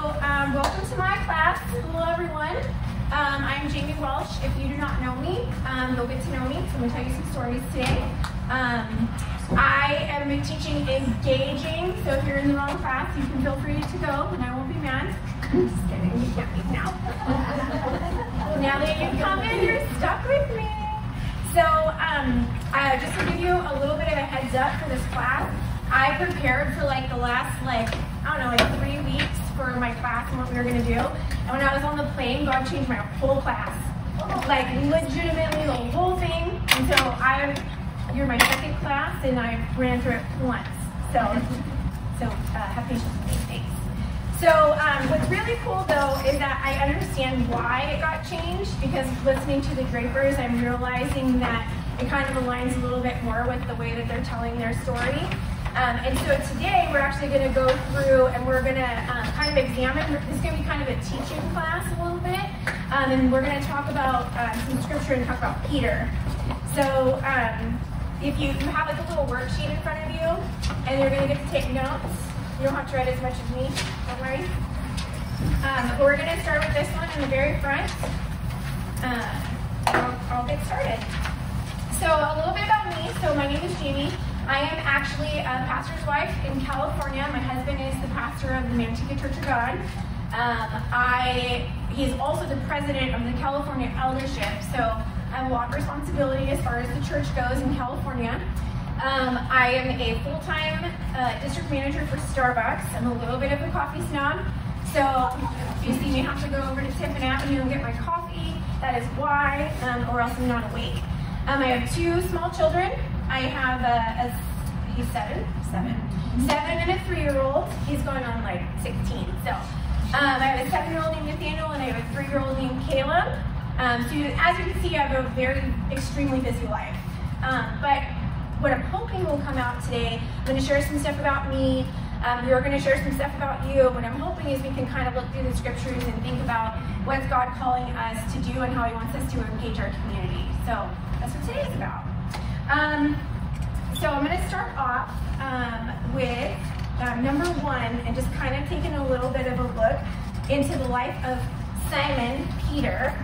Welcome to my class. Hello, everyone. I'm Jamie Welsh. If you do not know me, you'll get to know me. So I'm going to tell you some stories today. I am teaching engaging, so if you're in the wrong class, you can feel free to go, and I won't be mad. I'm just kidding. You can't leave now. Now that you've come in, you're stuck with me. So just to give you a little bit of a heads up for this class, I prepared for the last 3 weeks for my class and what we were going to do. And when I was on the plane, God changed my whole class. Legitimately the whole thing. And so you're my second class and I ran through it once. So have patience with me, thanks. So what's really cool though is that I understand why it got changed, because listening to the Drapers, I'm realizing that it kind of aligns a little bit more with the way that they're telling their story. And so today we're actually going to go through and we're going to kind of examine, this is going to be kind of a teaching class a little bit, and we're going to talk about some scripture and talk about Peter. So if you have a little worksheet in front of you and you're going to get to take notes, you don't have to write as much as me, don't worry. But we're going to start with this one in the very front. I'll get started. So a little bit about me. So my name is Jamie. I am actually a pastor's wife in California. My husband is the pastor of the Manteca Church of God. He's also the president of the California Eldership, so I have a lot of responsibility as far as the church goes in California. I am a full-time district manager for Starbucks. I'm a little bit of a coffee snob, so if you see me have to go over to Tiffin Avenue and get my coffee, that is why, or else I'm not awake. I have two small children. I have he's seven and a 3-year-old. He's going on 16. So I have a 7-year-old named Nathaniel and I have a 3-year-old named Caleb. So as you can see, I have a very extremely busy life. But what I'm hoping will come out today, I'm going to share some stuff about me. We're going to share some stuff about you. What I'm hoping is we can kind of look through the scriptures and think about what's God calling us to do and how He wants us to engage our community. So that's what today is about. So I'm going to start off with number 1 and just kind of taking a little bit of a look into the life of Simon Peter.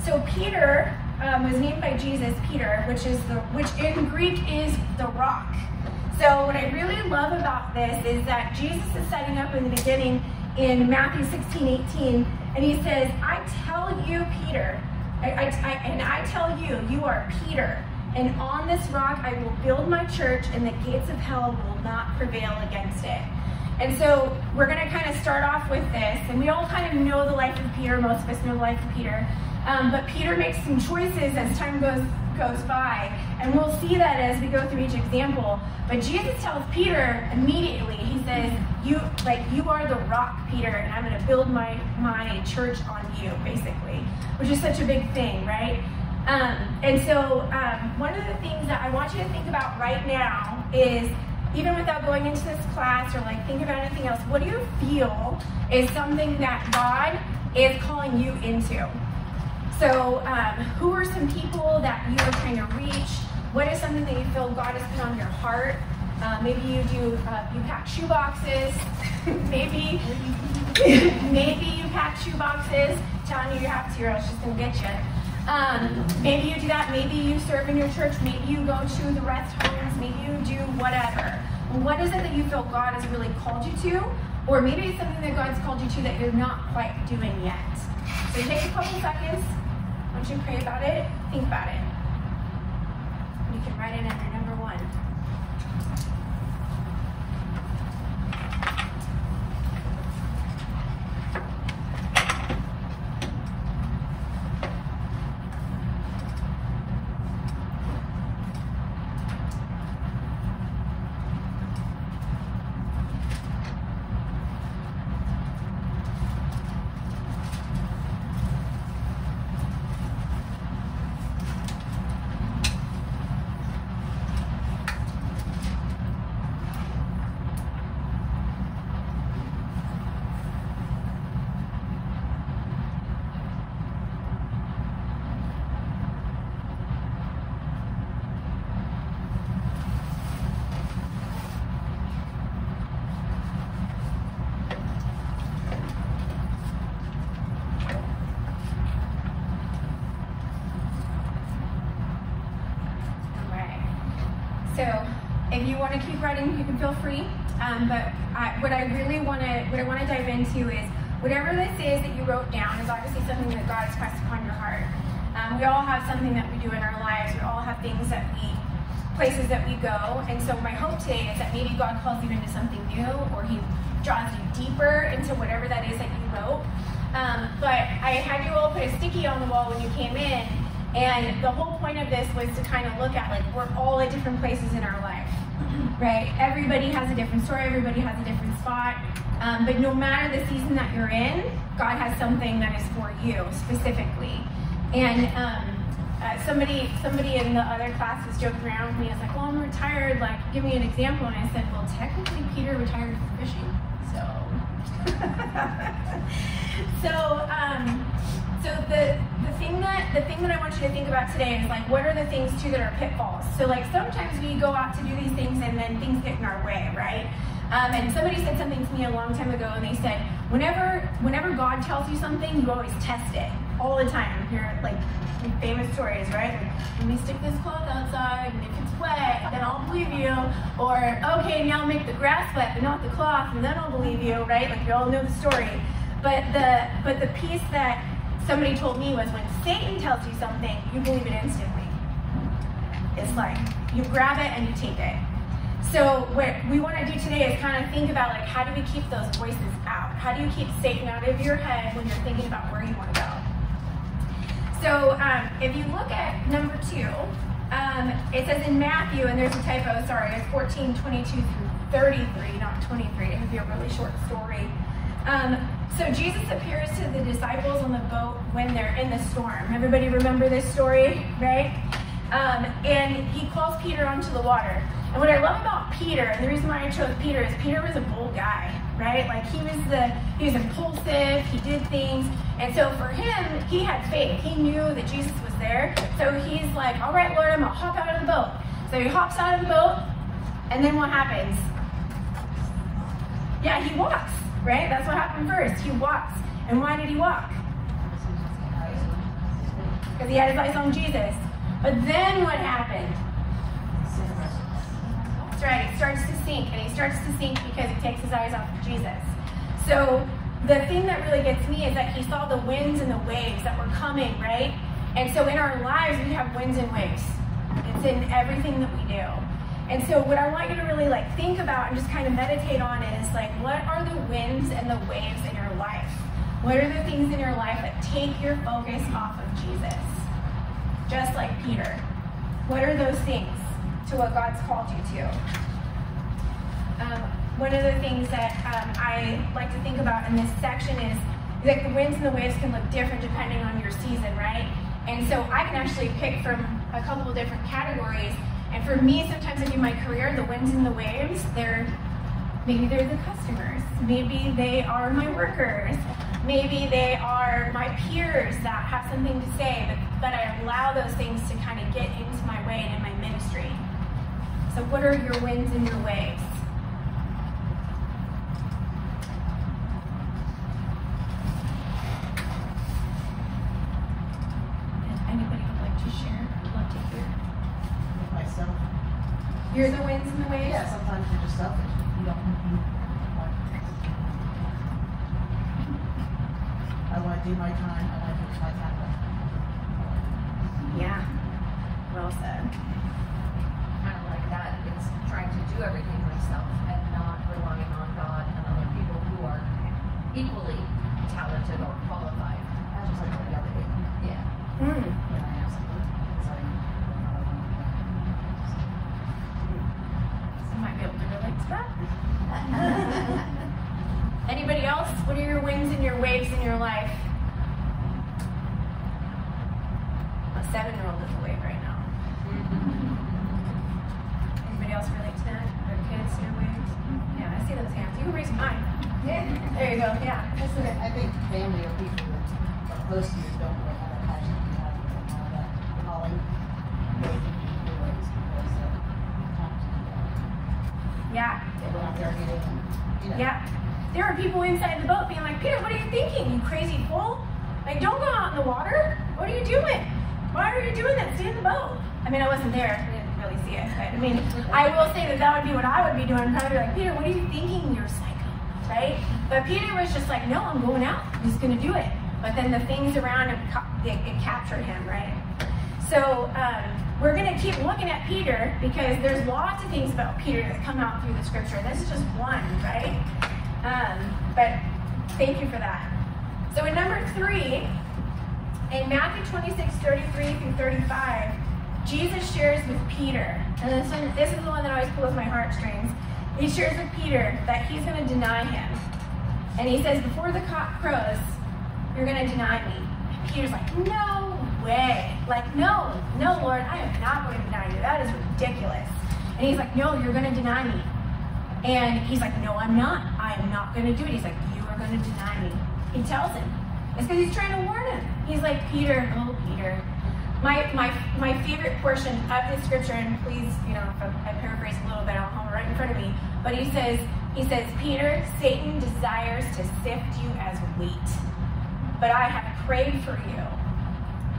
So Peter was named by Jesus Peter, which in Greek is the rock. So what I really love about this is that Jesus is setting up in the beginning in Matthew 16:18, and He says, I tell you, Peter, I tell you, you are Peter, and on this rock I will build my church, and the gates of hell will not prevail against it. And so we're going to kind of start off with this, and we all kind of know the life of Peter. Most of us know the life of Peter. But Peter makes some choices as time goes by, and we'll see that as we go through each example. But Jesus tells Peter immediately, He says, you are the rock, Peter, and I'm going to build my church on you, basically, which is such a big thing, right? And so one of the things that I want you to think about right now is, even without going into this class or think about anything else, what do you feel is something that God is calling you into? So who are some people that you are trying to reach? What is something that you feel God has put on your heart? Maybe you pack shoe boxes. maybe you pack shoe boxes. Telling you have to, or else she's going to get you. Maybe you do that. Maybe you serve in your church. Maybe you go to the rest homes. Maybe you do whatever. What is it that you feel God has really called you to? Or maybe it's something that God's called you to that you're not quite doing yet. So take a couple seconds. Once you pray about it, think about it. You can write it under number 1. So if you want to keep writing, you can feel free. But what I want to dive into is whatever this is that you wrote down is obviously something that God has pressed upon your heart. We all have something that we do in our lives. We all have places that we go. And so my hope today is that maybe God calls you into something new, or He draws you deeper into whatever that is that you wrote. But I had you all put a sticky on the wall when you came in, and the whole point of this was to kind of look at, like, we're all at different places in our life, right? Everybody has a different story, everybody has a different spot, but no matter the season that you're in, God has something that is for you specifically. And somebody in the other class was joking around with me. I was like, well, I'm retired, like, give me an example. And I said, well, technically Peter retired from fishing, so. So the thing that I want you to think about today is, like, what are the things too that are pitfalls? So, like, sometimes we go out to do these things and then things get in our way, right? And somebody said something to me a long time ago, and they said, whenever God tells you something, you always test it all the time. You're like famous stories, right? Like, let me stick this cloth outside, and if it's wet, then I'll believe you. Or, okay, now make the grass wet, but not the cloth, and then I'll believe you, right? Like, you all know the story. But the piece that somebody told me was, when Satan tells you something, you believe it instantly. It's like, you grab it and you take it. So what we want to do today is kind of think about, like, how do we keep those voices out? How do you keep Satan out of your head when you're thinking about where you want to go? So if you look at number 2, it says in Matthew, and there's a typo, sorry, it's 14:22 through 33, not 23. It would be a really short story. So Jesus appears to the disciples on the boat when they're in the storm. Everybody remember this story, right? And he calls Peter onto the water. And what I love about Peter, and the reason why I chose Peter, is Peter was a bold guy, right? Like, he was impulsive, he did things, and so for him, he had faith. He knew that Jesus was there, so he's like, all right, Lord, I'm gonna hop out of the boat. So he hops out of the boat, and then what happens? Yeah, he walks, right? That's what happened first. He walks. And why did he walk? Because he had his eyes on Jesus. But then what happened? That's right, he starts to sink, and he starts to sink because he takes his eyes off of Jesus. So the thing that really gets me is that he saw the winds and the waves that were coming, right? And so in our lives, we have winds and waves. It's in everything that we do. And so what I want you to really, like, think about and just kind of meditate on is, like, what are the winds and the waves in your life? What are the things in your life that take your focus off of Jesus? Just like Peter. What are those things to what God's called you to? One of the things that I like to think about in this section is that the winds and the waves can look different depending on your season, right? And so I can actually pick from a couple of different categories. And for me, sometimes in my career, the winds and the waves, maybe they're the customers. Maybe they are my workers. Maybe they are my peers that have something to say, but I allow those things to kind of get into my way and in my ministry. So what are your winds and your waves? If anybody would like to share, I'd love to hear. Myself. You're the winds and the waves? Yeah, sometimes you're just selfish. You don't I want to do my time. I want to finish my time. Yeah. Well said. Kind of like that. It's trying to do everything myself and not relying on God and other people who are equally talented or qualified. Just like the other day. Yeah. Mm. When I asked them, it's like, You might be able to relate to that. Anybody else? What are your winds and your waves in your life? A 7-year-old is a wave right now. Anybody else relate to that? Their kids, their waves? Yeah, I see those hands. You can raise mine. Yeah. There you go. Yeah. That's okay. I think family or people that are close to you don't really have that passion you have and all that calling. They can be your ways because you have to do that. Yeah. They go out there getting, you know. Yeah. There are people inside the boat being like, Peter, what are you thinking, you crazy fool? Like, don't go out in the water. What are you doing? Why are you doing that? Stay in the boat. I mean, I wasn't there. I didn't really see it. But I mean, I will say that would be what I would be doing. Probably like, Peter, what are you thinking? You're psycho, right? But Peter was just like, no, I'm going out. I'm just going to do it. But then the things around him, it captured him, right? So we're going to keep looking at Peter because there's lots of things about Peter that come out through the scripture. This is just one, right? But thank you for that. So in number 3, in Matthew 26:33-35, Jesus shares with Peter, and this is the one that always pulls my heartstrings. He shares with Peter that he's going to deny him. And he says, before the cock crows, you're going to deny me. And Peter's like, no way. Like, no, Lord, I am not going to deny you. That is ridiculous. And he's like, no, you're going to deny me. And he's like, no, I'm not. I am not going to do it. He's like, you are going to deny me. He tells him. It's because he's trying to warn him. He's like, Peter, oh, Peter. My favorite portion of this scripture, and please, if I paraphrase a little bit, I'll have it right in front of me. But he says, Peter, Satan desires to sift you as wheat, but I have prayed for you.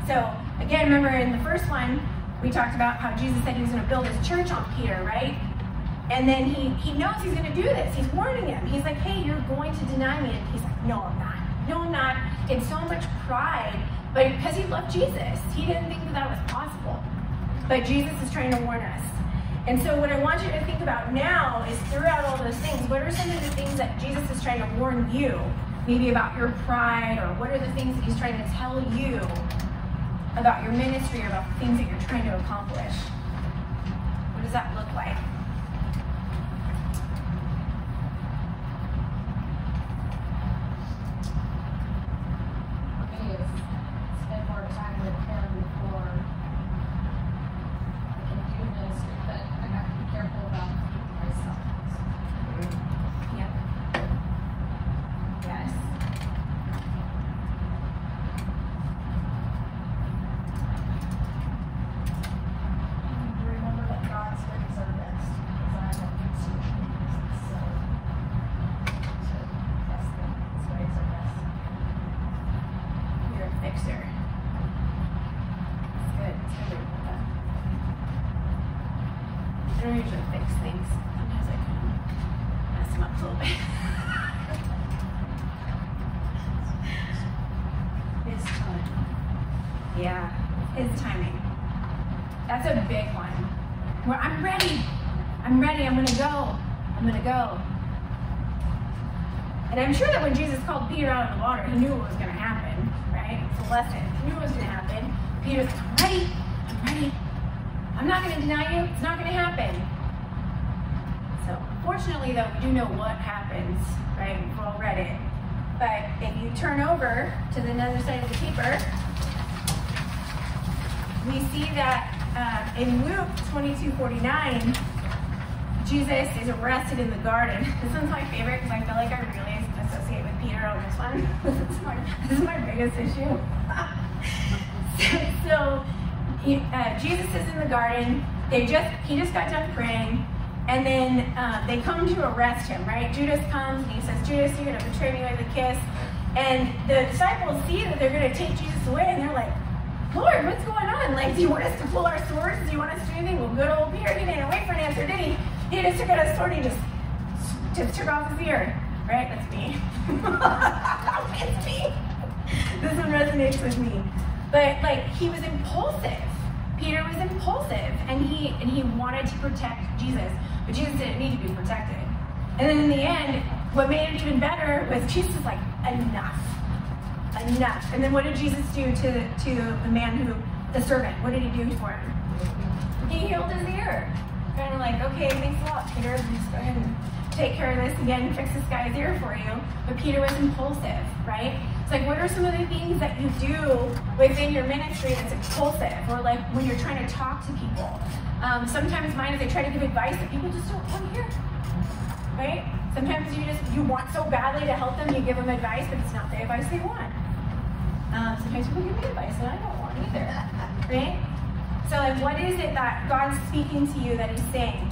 So again, remember in the first one, we talked about how Jesus said he was going to build his church on Peter, right? And then he knows he's going to do this. He's warning him. He's like, hey, you're going to deny me. And he's like, no, I'm not. No, I'm not. In so much pride, but because he loved Jesus, he didn't think that was possible. But Jesus is trying to warn us. And so what I want you to think about now is throughout all those things, what are some of the things that Jesus is trying to warn you? Maybe about your pride, or what are the things that he's trying to tell you about your ministry, or about the things that you're trying to accomplish? What does that look like? I don't usually fix things. Sometimes I can mess them up a little bit. His time. Yeah, his timing. That's a big one. Where I'm ready, I'm going to go. And I'm sure that when Jesus called Peter out of the water, he knew what was going to happen, right? It's a lesson. He knew what was going to happen. Peter's like, I'm ready. I'm not going to deny you. It's not going to happen. So, unfortunately, though, we do know what happens, right? We've all read it. But if you turn over to the other side of the paper, we see that in Luke 22:49, Jesus is arrested in the garden. This one's my favorite because I feel like I really associate with Peter on this one. This is my biggest issue. So Jesus is in the garden. He just got done praying, and then they come to arrest him, right? Judas comes and he says, Judas, you're going to betray me with a kiss. And the disciples see that they're going to take Jesus away, and they're like, Lord, what's going on? Like, do you want us to pull our swords? Do you want us to do anything? Well, good old Peter, he didn't wait for an answer, did he? He just took out his sword and he just took off his ear. Right? That's me. It's me. This one resonates with me. But like, he was impulsive. Peter was impulsive, and he wanted to protect Jesus, but Jesus didn't need to be protected. And then in the end, what made it even better was Jesus was like, enough. And then what did Jesus do to the man the servant? What did he do for him? He healed his ear. Kind of like, okay, thanks a lot, Peter. Just go ahead and take care of this again, fix this guy's ear for you. But Peter was impulsive, right? It's like, what are some of the things that you do within your ministry that's impulsive? Or like when you're trying to talk to people. Sometimes mine is I try to give advice that people just don't want to hear, right? Sometimes you want so badly to help them, you give them advice, but it's not the advice they want. Sometimes people give me advice that I don't want either, right? So like, what is it that God's speaking to you that he's saying?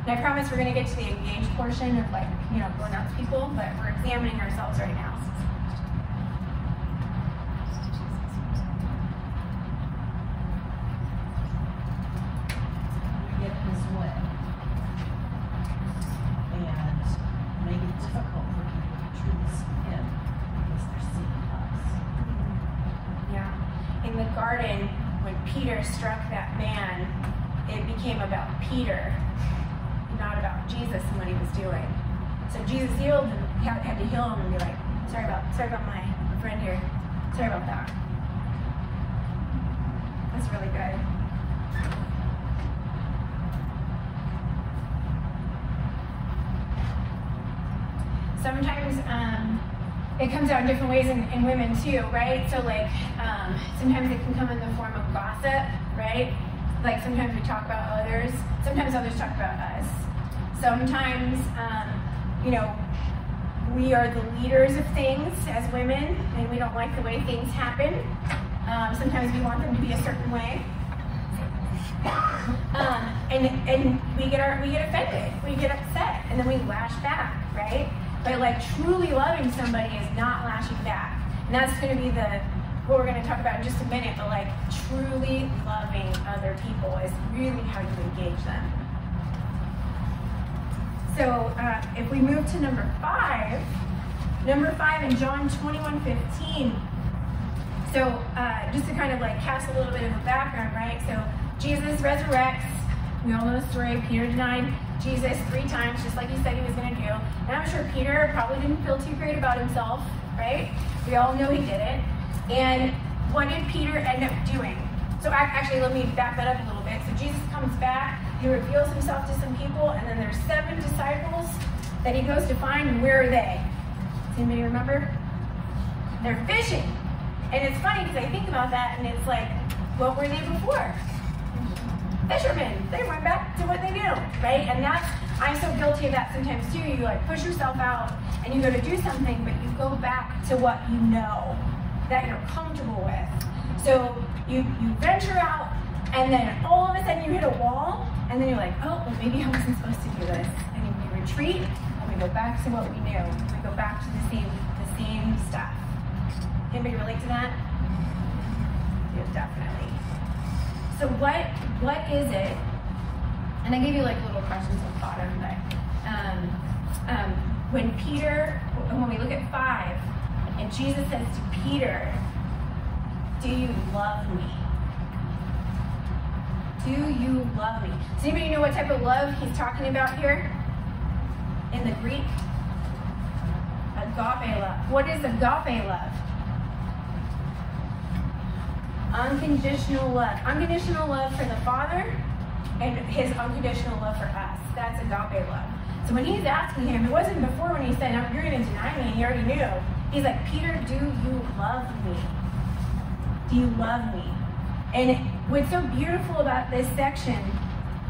And I promise we're going to get to the engaged portion of like, going out to people, but we're examining ourselves right now. We get His way. And make it difficult for people to truly see Him because they're seeing us. Yeah. In the garden, when Peter struck that man, it became about Peter, not about Jesus and what he was doing. So Jesus healed him, had to heal him and be like, sorry about my friend here. Sorry about that. That's really good. Sometimes it comes out in different ways in women too, right? So like sometimes it can come in the form of gossip, right? Like sometimes we talk about others, sometimes others talk about us. Sometimes, we are the leaders of things as women, and we don't like the way things happen. Sometimes we want them to be a certain way. And we get offended, we get upset, and then we lash back, right? But like truly loving somebody is not lashing back. And that's going to be what we're going to talk about in just a minute, but like truly loving other people is really how you engage them. So if we move to number 5 in John 21:15. So just to kind of like cast a little bit of a background, right? So Jesus resurrects. We all know the story. Peter denied Jesus 3 times, just like he said he was going to do. And I'm sure Peter probably didn't feel too great about himself, right? We all know he didn't. And what did Peter end up doing? So actually, let me back that up a little bit. So Jesus comes back, he reveals himself to some people, and then there's 7 disciples that he goes to find, and where are they? Does anybody remember? They're fishing. And it's funny because I think about that, and it's like, what were they before? Fishermen. They went back to what they do, right? And I'm so guilty of that sometimes too. You like push yourself out, and you go to do something, but you go back to what you know, that you're comfortable with. So you venture out, and then all of a sudden you hit a wall, and then you're like, oh, well, maybe I wasn't supposed to do this. And we retreat, and we go back to what we knew. We go back to the same stuff. Anybody relate to that? Yeah, definitely. So what is it? And I gave you like little questions at the bottom, but when we look at 5, and Jesus says to Peter, do you love me? Do you love me? Does anybody know what type of love he's talking about here? In the Greek? Agape love. What is agape love? Unconditional love. Unconditional love for the Father and his unconditional love for us. That's agape love. So when he's asking him, it wasn't before when he said, no, you're going to deny me, and he already knew. He's like, Peter, do you love me? Do you love me? And what's so beautiful about this section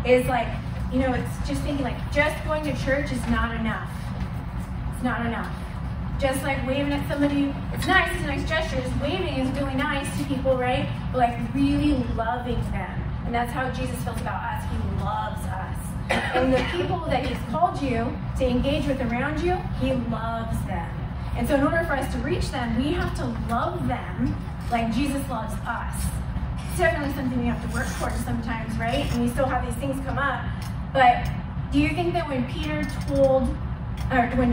is like, it's just thinking like, just going to church is not enough. It's not enough. Just like waving at somebody, it's nice, it's a nice gesture. Just waving is really nice to people, right? But like really loving them. And that's how Jesus feels about us. He loves us. And the people that he's called you to engage with around you, he loves them. And so in order for us to reach them, we have to love them like Jesus loves us. It's definitely something we have to work towards sometimes, right? And we still have these things come up. But do you think that when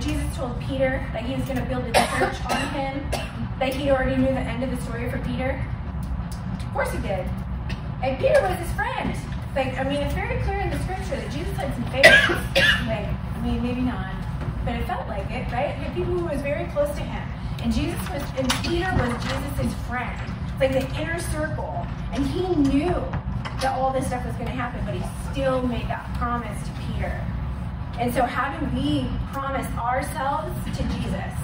Jesus told Peter that he was going to build a church on him, that he already knew the end of the story for Peter? Of course he did. And Peter was his friend. It's very clear in the scripture that Jesus had some favorites. Maybe not, but it felt like it, right? He had people who was very close to him. And Peter was Jesus' friend. It's like the inner circle. And he knew that all this stuff was going to happen, but he still made that promise to Peter. And so how do we promise ourselves to Jesus?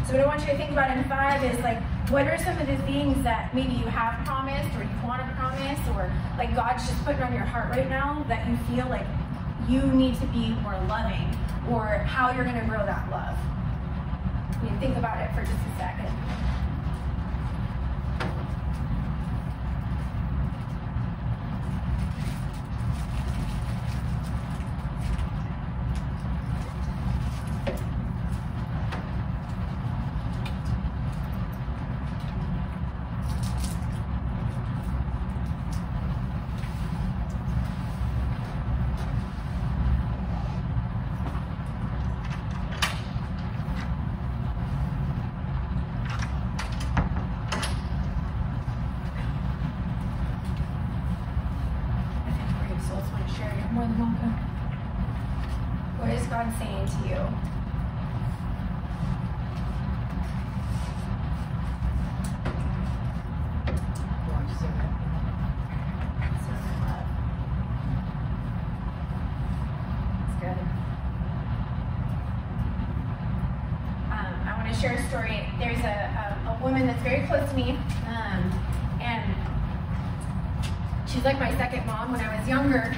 So what I want you to think about in 5 is like, what are some of the things that maybe you have promised or you want to promise, or like God's just putting on your heart right now that you feel like you need to be more loving, or how you're going to grow that love? Think about it for just a second. more than welcome. What is God saying to you? Share a story. There's a woman that's very close to me, and she's like my second mom. When I was younger,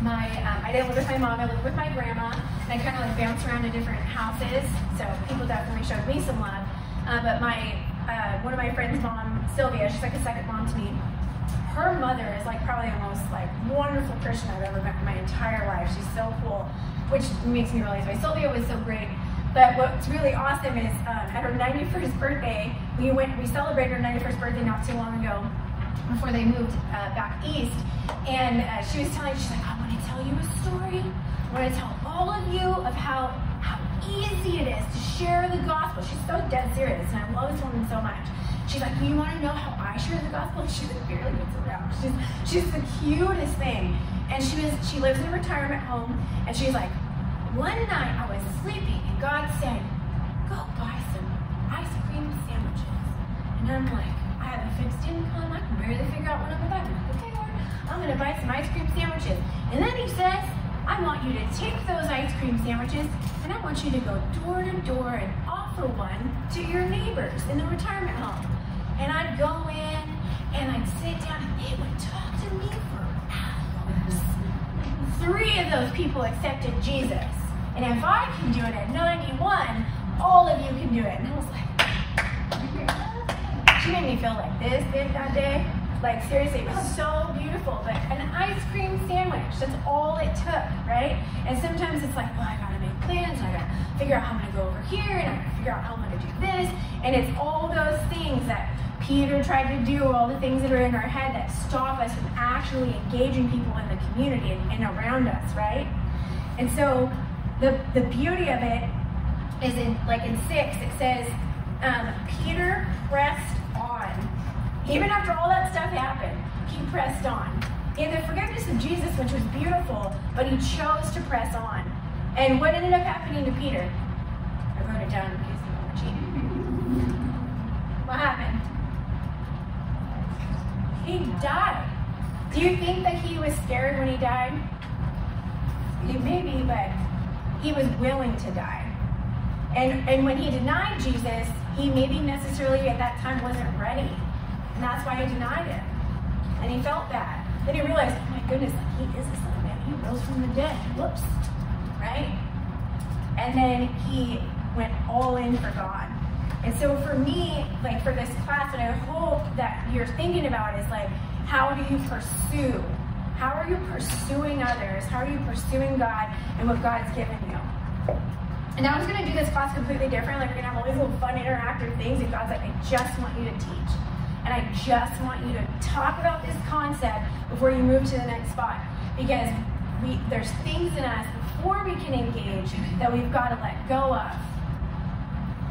I didn't live with my mom. I lived with my grandma, and I kind of like bounced around to different houses. So people definitely showed me some love. But one of my friends' mom, Sylvia, she's like a second mom to me. Her mother is like probably the most like wonderful Christian I've ever met in my entire life. She's so cool, which makes me realize why Sylvia was so great. But what's really awesome is at her 91st birthday, we celebrated her 91st birthday not too long ago before they moved back east. And she was telling, she's like, I want to tell you a story. I want to tell all of you of how easy it is to share the gospel. She's so dead serious, and I love this woman so much. She's like, you want to know how I share the gospel? She barely gets around. She's the cutest thing. And she lives in a retirement home, and she's like, one night I was sleeping, and God said, go buy some ice cream sandwiches. And I'm like, I have a fixed income. I can barely figure out what I'm going to buy. I'm like, okay, Lord, I'm going to buy some ice cream sandwiches. And then he says, I want you to take those ice cream sandwiches, and I want you to go door to door and offer one to your neighbors in the retirement home. And I'd go in, and I'd sit down, and they would talk to me for hours. 3 of those people accepted Jesus. And if I can do it at 91, all of you can do it. And I was like, she made me feel like this big that day. Like, seriously, it was so beautiful. But an ice cream sandwich, that's all it took, right? And sometimes it's like, well, I gotta make plans, and I gotta figure out how I'm gonna go over here, and I gotta figure out how I'm gonna do this. And it's all those things that Peter tried to do, all the things that are in our head that stop us from actually engaging people in the community and around us, right? And so the beauty of it is in 6, it says, Peter pressed on. Even after all that stuff happened, he pressed on. He had the forgiveness of Jesus, which was beautiful, but he chose to press on. And what ended up happening to Peter? I wrote it down in case you want to cheat. What happened? He died. Do you think that he was scared when he died? Maybe, but he was willing to die. And when he denied Jesus, he maybe necessarily at that time wasn't ready. And that's why he denied him. And he felt bad. Then he realized, oh my goodness, he is the Son of Man. He rose from the dead. Whoops. Right? And then he went all in for God. And so for me, for this class, what I hope that you're thinking about is how do you pursue? How are you pursuing others? How are you pursuing God and what God's given you? And I was going to do this class completely different. We're going to have all these little fun interactive things. And God's like, I just want you to teach. And I just want you to talk about this concept before you move to the next spot. Because there's things in us before we can engage that we've got to let go of.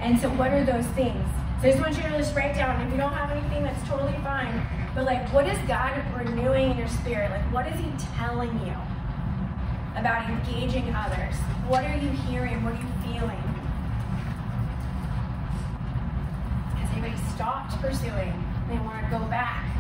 And so what are those things? So I just want you to just write down. If you don't have anything, that's totally fine. But what is God renewing in your spirit? What is he telling you about engaging others? What are you hearing? What are you feeling? Has anybody stopped pursuing? They want to go back.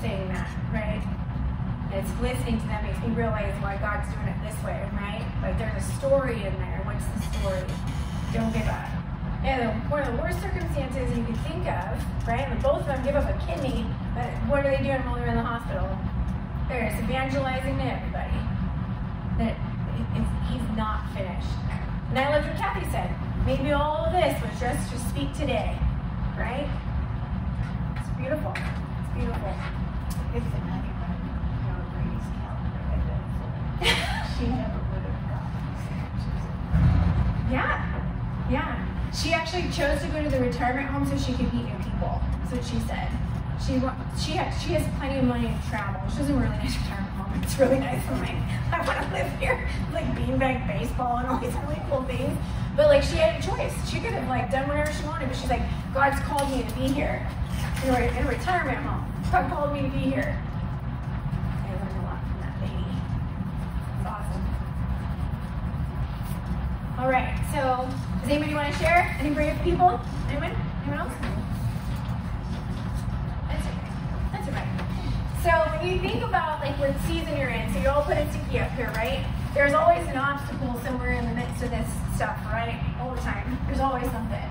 saying that, right? And it's listening to them makes me realize why God's doing it this way, right? Like there's a story in there. What's the story? Don't give up. And one of the worst circumstances you could think of, right? And both of them give up a kidney, but what are they doing while they're in the hospital? They're just evangelizing to everybody that he's not finished. And I loved what Kathy said. Maybe all of this was just to speak today, right? It's beautiful. It's beautiful. It's a night when Brady's calendar had been full. She never would have gotten these. Yeah. Yeah. She actually chose to go to the retirement home so she could meet new people. That's what she said. She has plenty of money to travel. She has a really nice retirement home. It's really nice. I'm like, I want to live here. Like beanbag baseball and all these really cool things. But like she had a choice. She could have like done whatever she wanted, but she's like, God's called me to be here. In a retirement home. God called me to be here. I learned a lot from that lady. It's awesome. All right, so does anybody want to share? Any brave people? Anyone? Anyone else? That's okay. That's all right. So when you think about like what season you're in, so you all put a sticky up here, right? There's always an obstacle somewhere in the midst of this stuff, right? All the time. There's always something.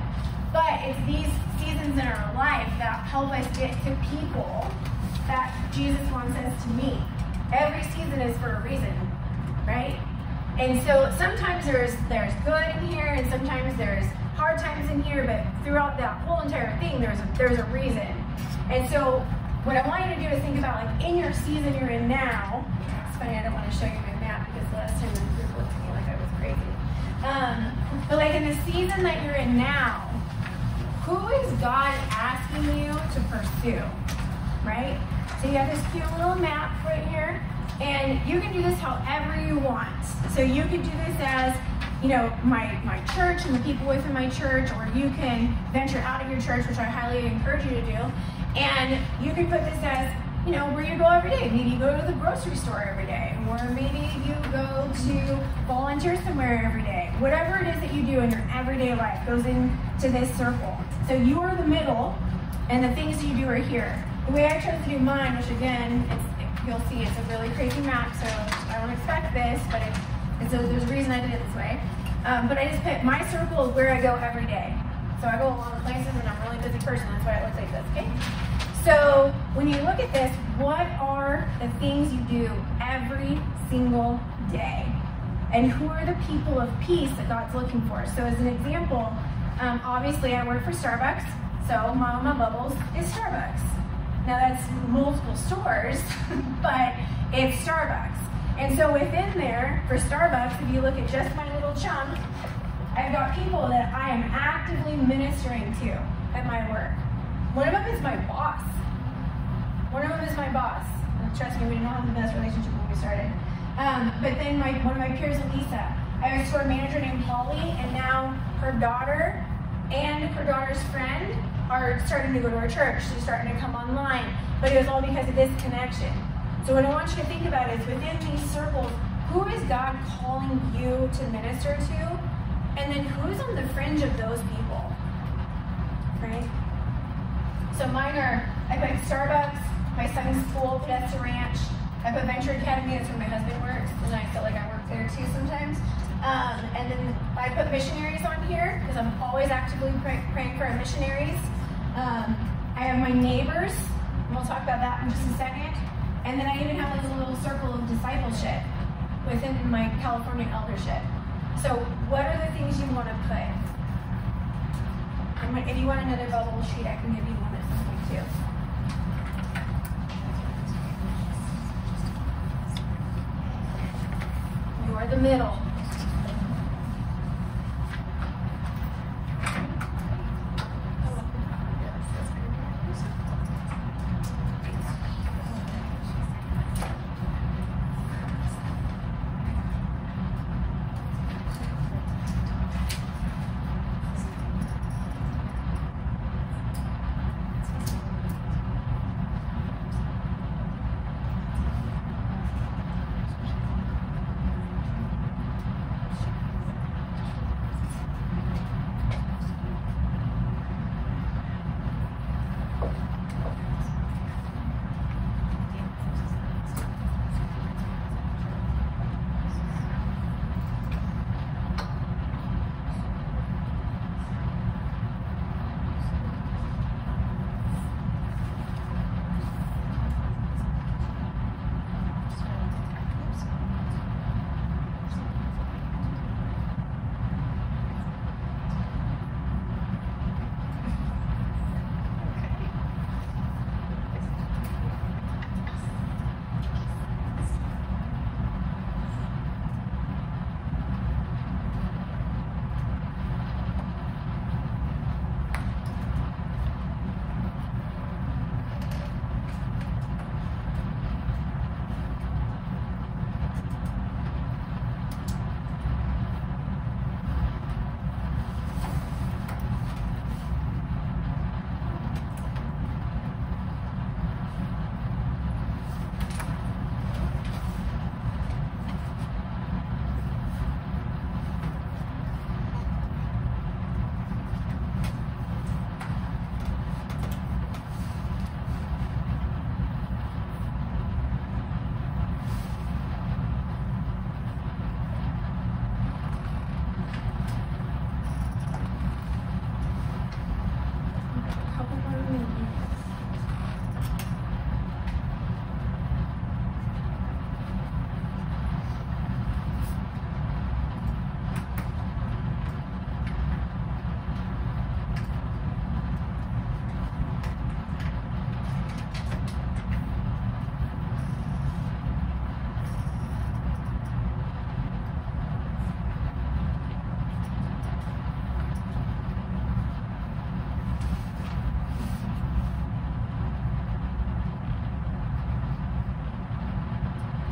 But it's these seasons in our life that help us get to people that Jesus wants us to meet. Every season is for a reason, right? And so sometimes there's good in here, and sometimes there's hard times in here, but throughout that whole entire thing, there's a reason. And so what I want you to do is think about like in your season you're in now. It's funny, I don't want to show you my map because last time the group looked at me like I was crazy. But like in the season that you're in now, who is God asking you to pursue, right? So you have this cute little map right here, and you can do this however you want. So you could do this as, you know, my church and the people within my church, or you can venture out of your church, which I highly encourage you to do, and you can put this as, you know, where you go every day. Maybe you go to the grocery store every day, or maybe you go to volunteer somewhere every day. Whatever it is that you do in your everyday life goes into this circle. So you are the middle, and the things that you do are here. The way I chose to do mine, which again, you'll see it's a really crazy map, so I don't expect this, but there's a reason I did it this way. But I just picked my circle is where I go every day. So I go a lot of places, and I'm a really busy person. That's why it looks like this, okay? So when you look at this, what are the things you do every single day? And who are the people of peace that God's looking for? So as an example, obviously I work for Starbucks, so Mama Bubbles is Starbucks. Now that's multiple stores, but it's Starbucks. And so within there, for Starbucks, if you look at just my little chunk, I've got people that I am actively ministering to at my work. One of them is my boss. One of them is my boss. And trust me, we didn't have the best relationship when we started. But then one of my peers, Elisa, I have a store manager named Holly, and now her daughter and her daughter's friend are starting to go to our church. She's starting to come online. But it was all because of this connection. So what I want you to think about is within these circles, who is God calling you to minister to? And then who's on the fringe of those people? Right? So mine are, I put Starbucks, my son's school, Podesta Ranch. I put Venture Academy, that's where my husband works, and I feel like I work there too sometimes. And then I put missionaries on here, because I'm always actively praying for our missionaries. I have my neighbors, and we'll talk about that in just a second. And then I even have like a little circle of discipleship within my California eldership. So what are the things you want to put? And if you want another bubble sheet, I can give you one at some point too. You are the middle.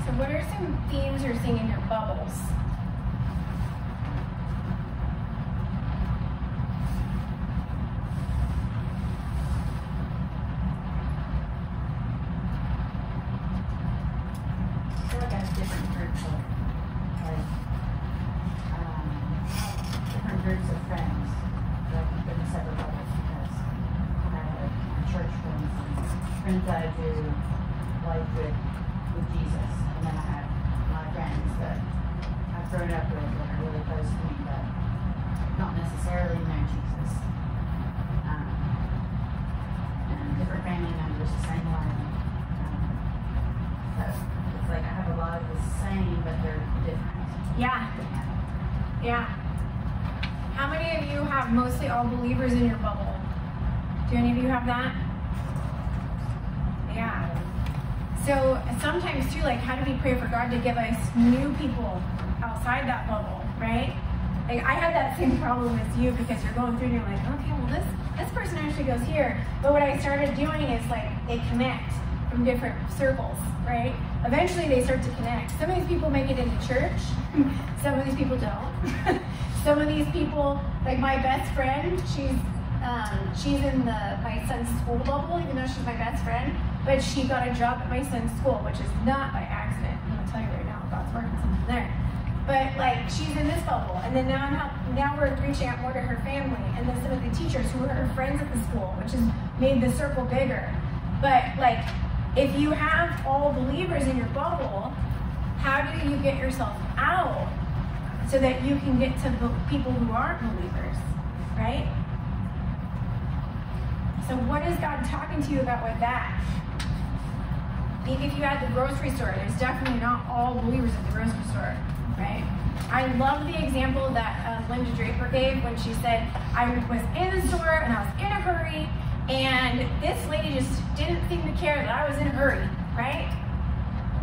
So what are some themes you're seeing in your bubbles? I feel like I have different groups of, different groups of friends, like in separate bubbles, because I have my church friends and friends that I do life with Jesus, and then I have my friends that I've grown up with that are really close to me, but not necessarily know Jesus. And different family members the same way. So it's like I have a lot of the same, but they're different. Yeah. Yeah. How many of you have mostly all believers in your bubble? Do any of you have that? Yeah. So sometimes too, like, how do we pray for God to give us new people outside that bubble, right? Like, I had that same problem as you, because you're going through and you're like, okay, well this person actually goes here. But what I started doing is, like, they connect from different circles, right? Eventually they start to connect. Some of these people make it into church. Some of these people don't. Some of these people, like my best friend, she's in my son's school bubble, even though she's my best friend, but she got a job at my son's school, which is not by accident. I'm gonna tell you right now, God's working something there. But like, she's in this bubble, and then now we're reaching out more to her family, and then some of the teachers who are her friends at the school, which has made the circle bigger. But like, if you have all believers in your bubble, how do you get yourself out so that you can get to people who aren't believers, right? So what is God talking to you about with that? Maybe if you had the grocery store, there's definitely not all believers at the grocery store, right? I love the example that Linda Draper gave when she said, I was in the store and I was in a hurry, and this lady just didn't seem to care that I was in a hurry, right?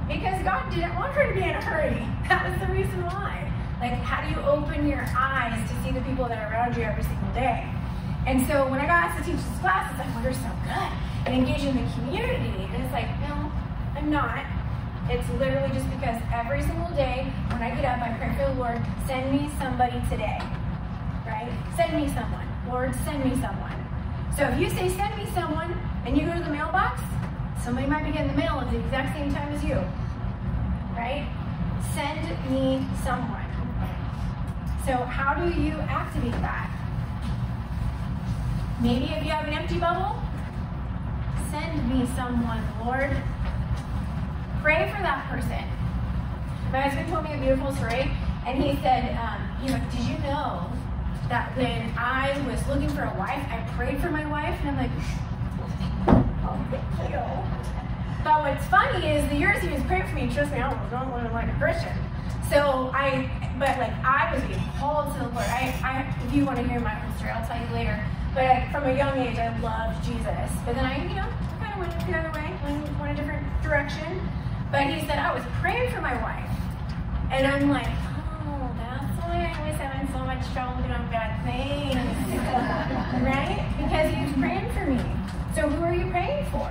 Because God didn't want her to be in a hurry. That was the reason why. Like, how do you open your eyes to see the people that are around you every single day? And so when I got asked to teach this class, it's like, well, you're so good and engage in the community. And it's like, no, I'm not. It's literally just because every single day when I get up, I pray for the Lord, send me somebody today, right? Send me someone. Lord, send me someone. So if you say send me someone and you go to the mailbox, somebody might be getting the mail at the exact same time as you, right? Send me someone. So how do you activate that? Maybe if you have an empty bubble, send me someone, Lord. Pray for that person. My husband told me a beautiful story, and he said, did you know that when I was looking for a wife, I prayed for my wife? And I'm like, oh, thank you. But what's funny is the years he was praying for me, trust me, I almost don't want to like a Christian. So I was being called to the Lord. If you want to hear my whole story, I'll tell you later. But from a young age, I loved Jesus. But then I kind of went the other way, went a different direction. But he said, I was praying for my wife. And I'm like, oh, that's why I was having so much trouble doing bad things. Right? Because he was praying for me. So who are you praying for?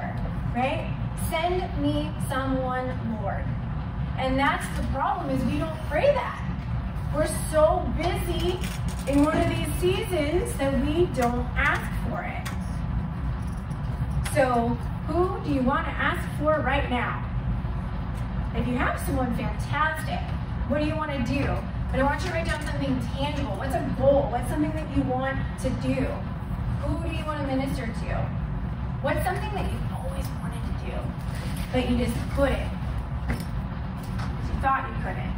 Right? Send me someone, Lord. And that's the problem, is we don't pray that. We're so busy in one of these seasons that we don't ask for it. So who do you want to ask for right now? If you have someone, fantastic. What do you want to do? But I want you to write down something tangible. What's a goal? What's something that you want to do? Who do you want to minister to? What's something that you've always wanted to do, but you just couldn't? Because you thought you couldn't.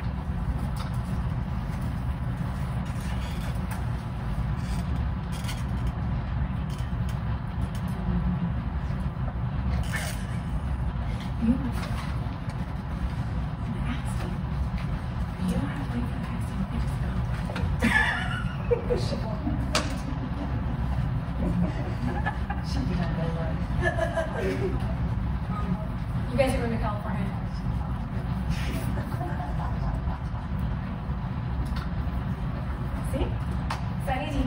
You guys are going to California. See? It's that easy.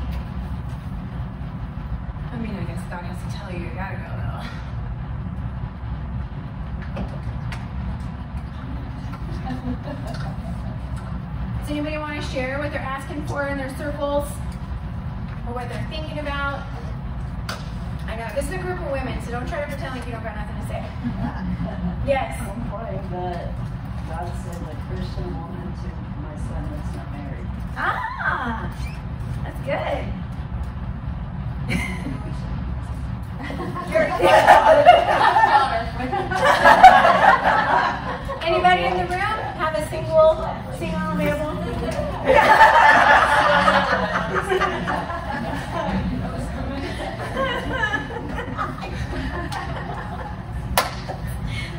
I mean, I guess God has to tell you gotta go, though. Does anybody want to share what they're asking for in their circles? Or what they're thinking about? I know, this is a group of women, so don't try to pretend like you don't got nothing to say. Yes? I'm praying that God send a Christian woman to my son that's not married. Ah! That's good. Anybody in the room have a single available?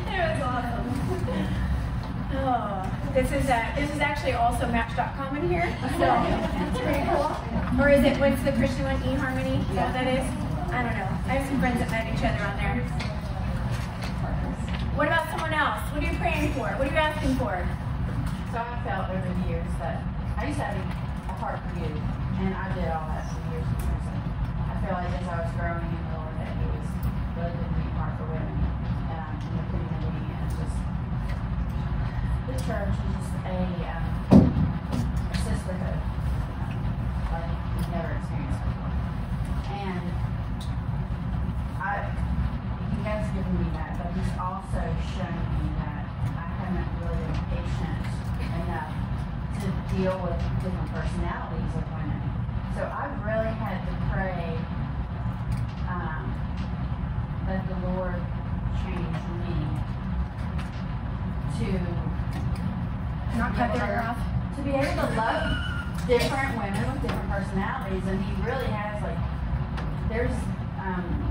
It was awesome. Oh, this is actually also Match.com in here, so it's pretty cool. Or is it, what's the Christian one, eHarmony? Is that what that is? I don't know. I have some friends that met each other on there. What about someone else? What are you praying for? What are you asking for? So I felt over the years that I used to have a heart for you, and I did all that for years and years. And I feel like as I was growing in the Lord, that He was really giving me a heart for women in the community, and just the church was just a sisterhood like we've never experienced before. And He has given me that, but He's also shown me that I haven't really been patient enough to deal with different personalities of women. So I've really had to pray that the Lord change me to Not cut their ear off. to be able to love different women with different personalities. And He really has, like, there's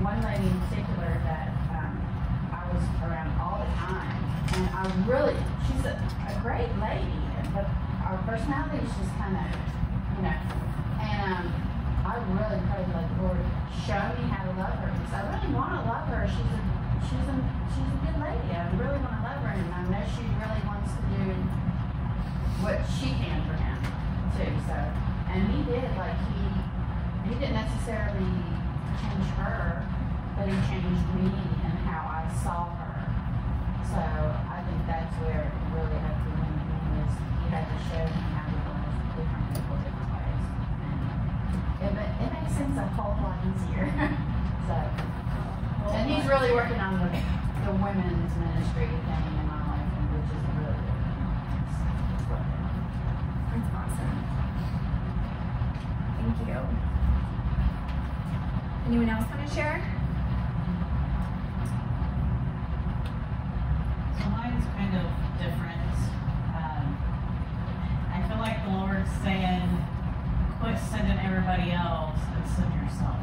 one lady in particular that I was around all the time, and she's a great lady, but our personality is just kind of, and I really prayed, like, Lord, show me how to love her, because I really want to love her. She's a good lady. I really want to love her, and I know she really wants to do what she can for Him too. So, and He did, like, he didn't necessarily change her, but He changed me and how I saw her. So I think that's where it really had to win me, is He had to show me how to love different people different ways. And it makes things a whole lot easier. So, and He's really working on the women's ministry thing in my life, which is really good. That's awesome. Thank you. Anyone else want to share? So mine's kind of different. I feel like the Lord's saying, quit sending everybody else and send yourself.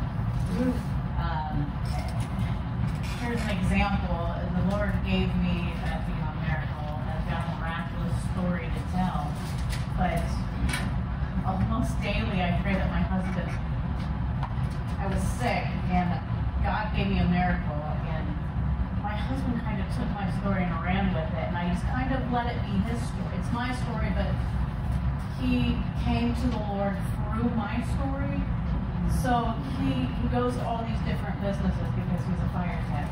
Here's an example. The Lord gave me a miracle. I've got a miraculous story to tell. But almost daily I pray that my husband, I was sick, and God gave me a miracle, and my husband kind of took my story and ran with it, and I just kind of let it be his story. It's my story, but he came to the Lord through my story. So he goes to all these different businesses because he's a fire tech.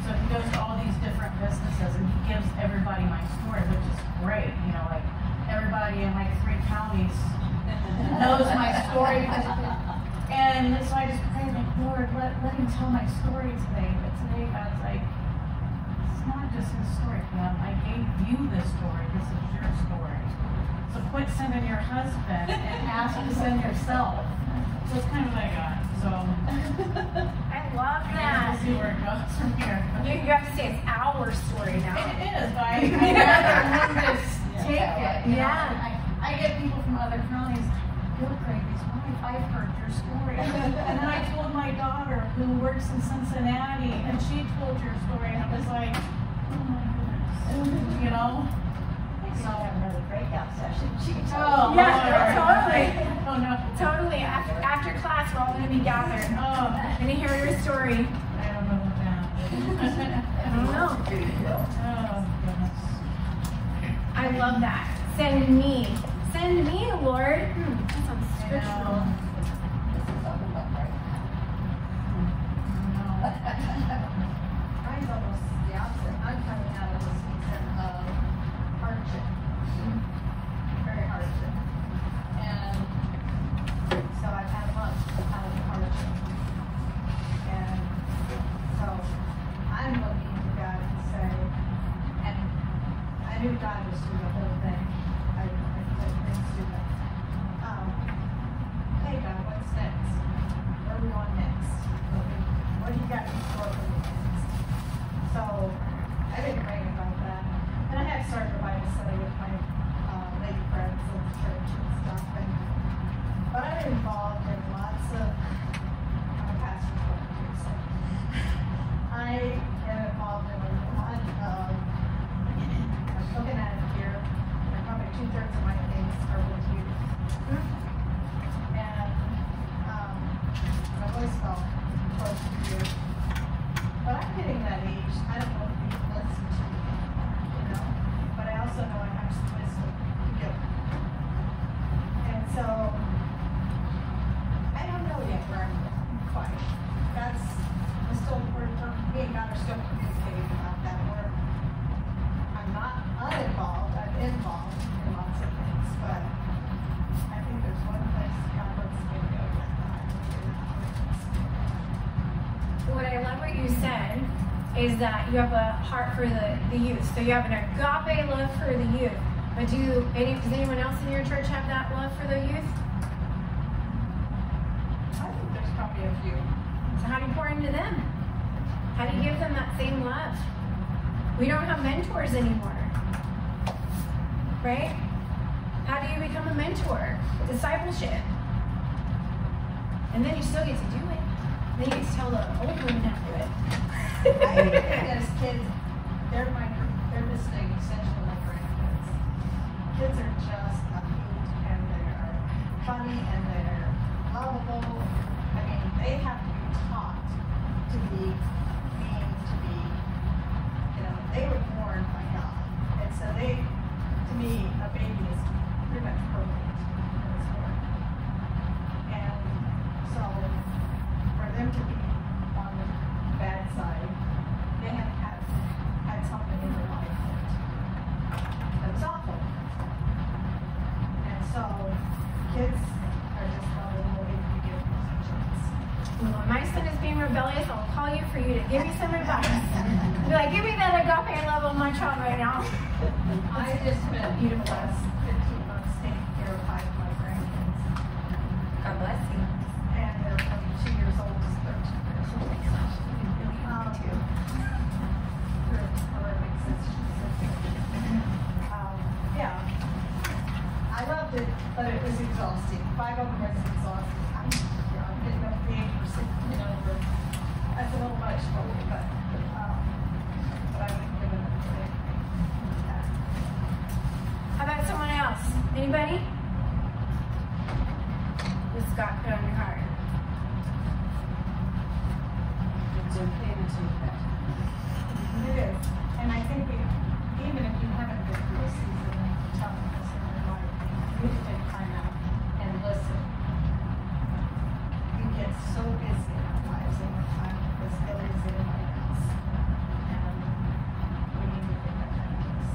So he goes to all these different businesses, and he gives everybody my story, which is great. Like everybody in like 3 counties knows my story. And so I just prayed, like, Lord, let him tell my story today. But today God's like, it's not just his story, Pam. I gave you this story. This is your story. So quit sending your husband and ask to send yourself. So it's kind of like so I love that. we'll see where it goes from here. You have to say it's our story now. It is, but I'd rather him just take it. Yeah. I get people from other counties, you're Craigie's wife, I've heard your story. And then I told my daughter, who works in Cincinnati, and she told your story, and it was like, oh my goodness. So have another breakout session. She can tell. Oh, Yeah, totally. Oh no. Totally. After class, we're all going to be gathered. Oh, And to hear your story. I don't know what that is. I don't know. Oh, goodness. I love that. Send me, Lord. That sounds scriptural. Mine's almost the opposite. I'm coming out of a season of hardship. I knew God was through the whole thing. I didn't do that. Hey God, what's next? Where are we on next? What do you got in store for me next? So I didn't pray about that. And I had started a Bible study with my lady friends in the church and stuff. But I'm involved in lots of, I'm a pastor, so I am involved in a lot of, I'm looking at it here, and probably 2/3 of my things are with youth. And I've always felt close to youth. But I'm getting that age, I don't know if you listen to me, you know, but I also know I have some wisdom to give. And so, I don't know yet where I'm going quite. That's, me and God are still communicating about that work. I'm not uninvolved, I'm involved in lots of things, but I think there's one place God wants me to go that What I love what you said is that you have a heart for the youth. So you have an agape love for the youth. But does anyone else in your church have that love for the youth? I think there's probably a few. So how do you pour into them? How do you give them that same love? We don't have mentors anymore. Right? How do you become a mentor? Discipleship. And then you still get to do it. Then you get to tell the old women how to do it. I think as kids, they're listening essentially like grandkids. Kids are just a hoot and they're funny and they're lovable. I mean, they have to be taught to be mean, to be, you know, they were born by God. And so they, to me, a baby is pretty much perfect in this world. And so for them to be on the bad side, they have had something in their life that was awful. And so kids are just lovable if you give them a chance. Well, when my son is being rebellious, I'll call you for you to give me some advice. Be like, give me that agape love of my child right now. I just spent the last 15 months taking care of 5 of my grandkids. God bless you. And they're from 2 years old to 13 years old. Yeah. I loved it, but it was exhausting. 5 of them was exhausting. I'm getting up the age for 6, you know, that's a little much for me, but I would give it a big that. How about someone else? Anybody? What's Scott put on your heart? It's okay to take that. It is. And I think even if you haven't been through a season of toughness in your life, you need to take time out and listen. We get so busy in our lives and our time is ill as anybody else. And we need to pick up that piece.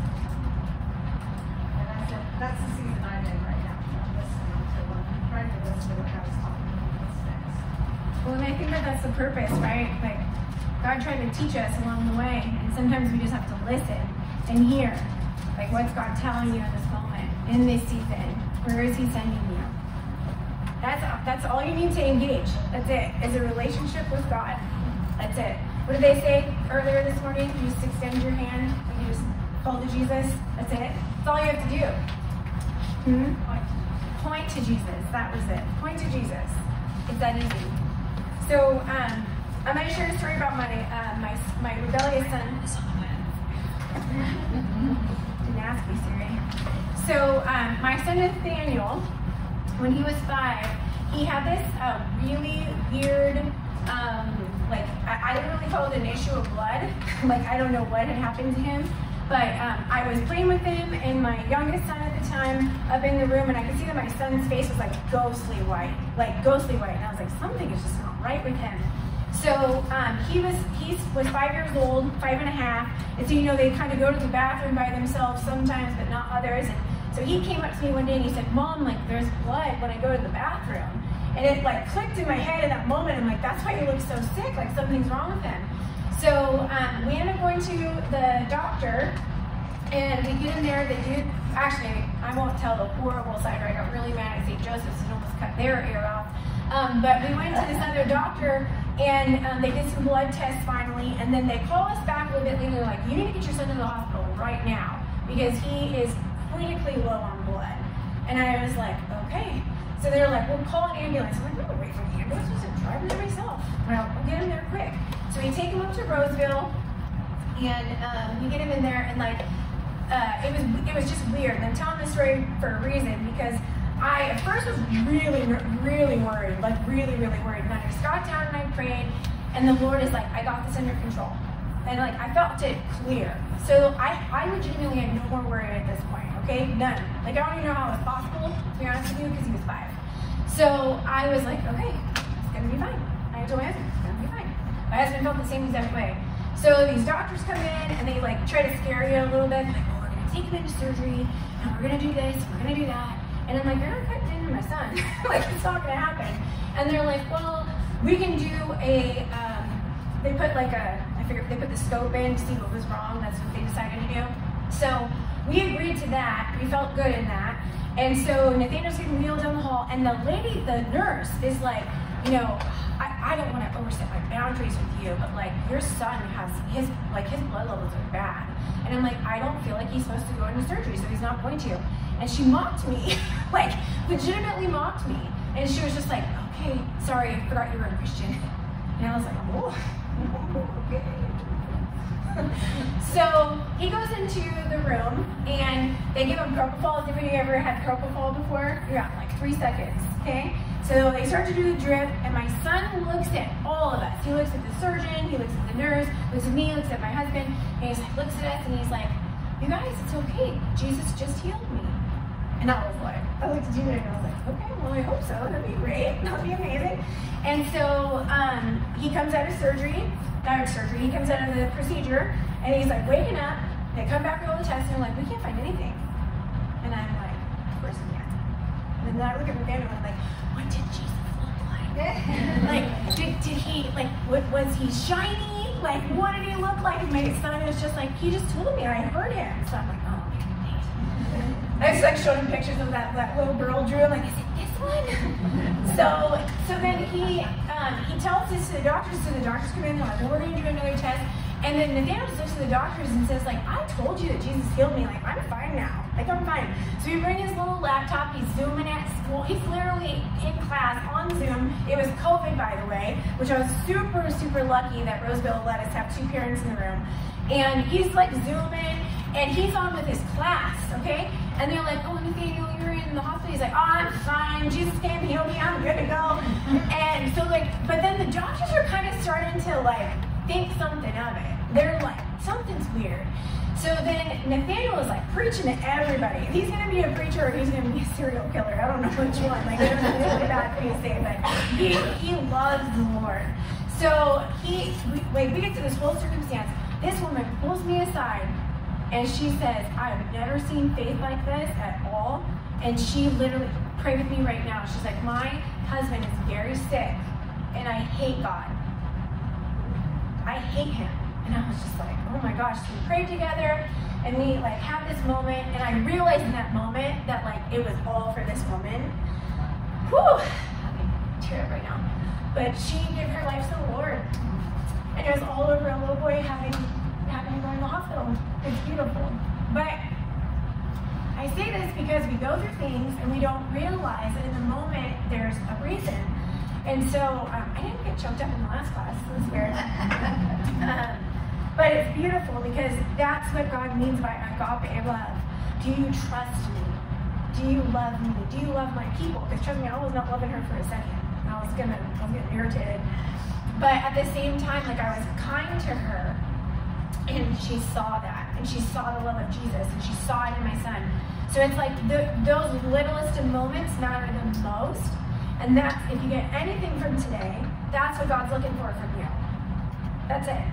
And that's the season I'm in right now. I'm listening to I'm trying to listen to what God's talking to me what's next. Well, and I think that that's the purpose, right? Like, God tried to teach us along the way, and sometimes we just have to listen and hear. Like, what's God telling you in this moment, in this season? Where is He sending you? That's all you need to engage. That's it. Is a relationship with God. That's it. What did they say earlier this morning? You just extend your hand, and you just call to Jesus. That's it. That's all you have to do. Point to Jesus. That was it. Point to Jesus. It's that easy. So, I'm going to share a story about my rebellious son. Didn't ask me, Siri. So, my son Nathaniel, when he was 5, he had this really weird, I didn't really call it an issue of blood. Like, I don't know what had happened to him. But I was playing with him and my youngest son at the time up in the room, and I could see that my son's face was like ghostly white. And I was like, something is just not right with him. So he was 5 years old, 5 and a half, and so they kind of go to the bathroom by themselves sometimes, but not others. And so he came up to me one day and he said, "Mom, like there's blood when I go to the bathroom." And it like clicked in my head in that moment. I'm like, that's why he looks so sick, like something's wrong with him. So we ended up going to the doctor, And we get in there, the dude, actually, I won't tell the horrible side where I got really mad at St. Joseph's and almost cut their ear off. But we went to this other doctor, and they did some blood tests finally, and then they call us back a little bit later, like, you need to get your son to the hospital right now, because he is critically low on blood. And I was like, okay. So they're like, we'll call an ambulance. I'm like, I'm gonna wait for the ambulance, I'm just driving there myself. Well, we'll get him there quick. So we take him up to Roseville, and we get him in there, and like, it was just weird. And I'm telling this story for a reason, because I at first was really worried, like really worried. And I just got down and I prayed, and the Lord is like, I got this under control. And like, I felt it clear. So I legitimately had no more worry at this point, okay? None. Like, I don't even know how it was possible, to be honest with you, because he was 5. So I was like, okay, it's gonna be fine. I told my husband, it's gonna be fine. My husband felt the same exact way. So these doctors come in, and they like try to scare you a little bit. They're like, oh, we're gonna take him into surgery, and we're gonna do this, we're gonna do that. And I'm like, you're not cutting into my son. Like, it's not gonna happen. And they're like, well, we can do a, they put like a, I figured they put the scope in to see what was wrong. That's what they decided to do. So we agreed to that. We felt good in that. And so Nathaniel's getting wheeled down the hall, and the lady, the nurse, is like, you know, I don't want to overstep my boundaries with you, but like, your son has his blood levels are bad. And I'm like, I don't feel like he's supposed to go into surgery, so he's not going to. And she mocked me, like, legitimately mocked me. And she was just like, okay, sorry, I forgot you were a Christian. And I was like, oh, okay. So he goes into the room, and they give him propofol. Has anybody ever had propofol before? Yeah, like 3 seconds, okay? So they start to do the drip, and my son looks at all of us. He looks at the surgeon, he looks at the nurse, looks at me, looks at my husband, and he's like, looks at us, and he's like, you guys, it's okay. Jesus just healed me. And I looked at Gina, and I was like, okay, well, I hope so. That'd be great. That'd be amazing. And so he comes out of he comes out of the procedure, and he's like waking up. They come back with all the tests, and they're like, we can't find anything. And I'm like, of course we can't. And then I look at my family, and I'm like, what did Jesus look like? Like, did he, like, was he shiny? Like, what did he look like? And my son was just like, he just told me, I heard him. So I'm like, oh, I just like showed him pictures of that little girl Drew. I'm like, is it this one? So then he tells this to the doctors. So the doctors come in. They're like, well, we're going to do another test. And then Nathaniel just looks at the doctors and says, like, I told you that Jesus healed me. Like, I'm fine now. Like, I'm fine. So we bring his little laptop. He's zooming at school. He's literally in class on Zoom. It was COVID, by the way, which I was super lucky that Roseville let us have 2 parents in the room. And he's like zooming, and he's on with his class, okay? And they're like, oh, Nathaniel, you're in the hospital. He's like, oh, I'm fine. Jesus came, healed me. I'm good to go. And so, like, but then the doctors are kind of starting to, like, think something of it. They're like, something's weird. So then Nathaniel is like preaching to everybody. He's going to be a preacher, or he's going to be a serial killer. I don't know which one. Like, there's a really bad thing to say, but he loves the Lord. So we get to this whole circumstance. This woman pulls me aside, and she says, I have never seen faith like this at all. And she literally, pray with me right now. She's like, my husband is very sick, and I hate God. I hate him. And I was just like, oh my gosh. So we prayed together, and we like had this moment, and I realized in that moment that like it was all for this woman. Whew, I'm tear up right now. But she gave her life to the Lord. And it was all over a little boy having to go in the hospital. It's beautiful. But I say this because we go through things and we don't realize that in the moment there's a reason. And so I didn't get choked up in the last class. It was weird. But it's beautiful because that's what God means by agape love. Do you trust me? Do you love me? Do you love my people? Because trust me, I was not loving her for a second. I was getting irritated. But at the same time, like, I was kind to her, and she saw that, and she saw the love of Jesus, and she saw it in my son. So it's like those littlest of moments matter the most, and that's, if you get anything from today, that's what God's looking for from you. That's it.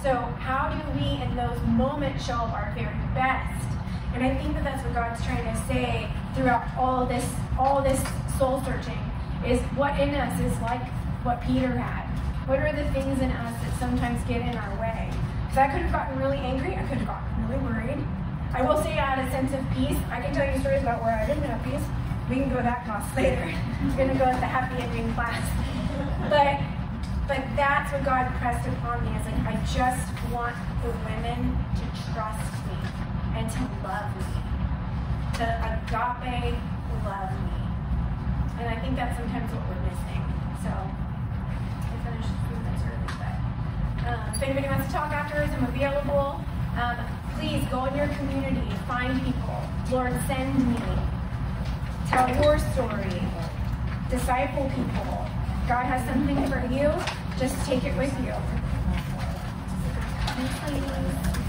So how do we, in those moments, show up our very best? And I think that that's what God's trying to say throughout all this soul searching, is what in us is like what Peter had. What are the things in us that sometimes get in our way? Because I could have gotten really angry, I could have gotten really worried, I will say I had a sense of peace. I can tell you stories about where I didn't have peace. We can go to that class later. We're going to go at the happy ending class. But that's what God pressed upon me. It's like, I just want the women to trust me and to love me. To agape love me. And I think that's sometimes what we're missing. So, I finished a few minutes early, but if anybody wants to talk afterwards, I'm available. Please go in your community, find people. Lord, send me. Tell your story. Disciple people. God has something for you. Just take it with you. Thanks, ladies.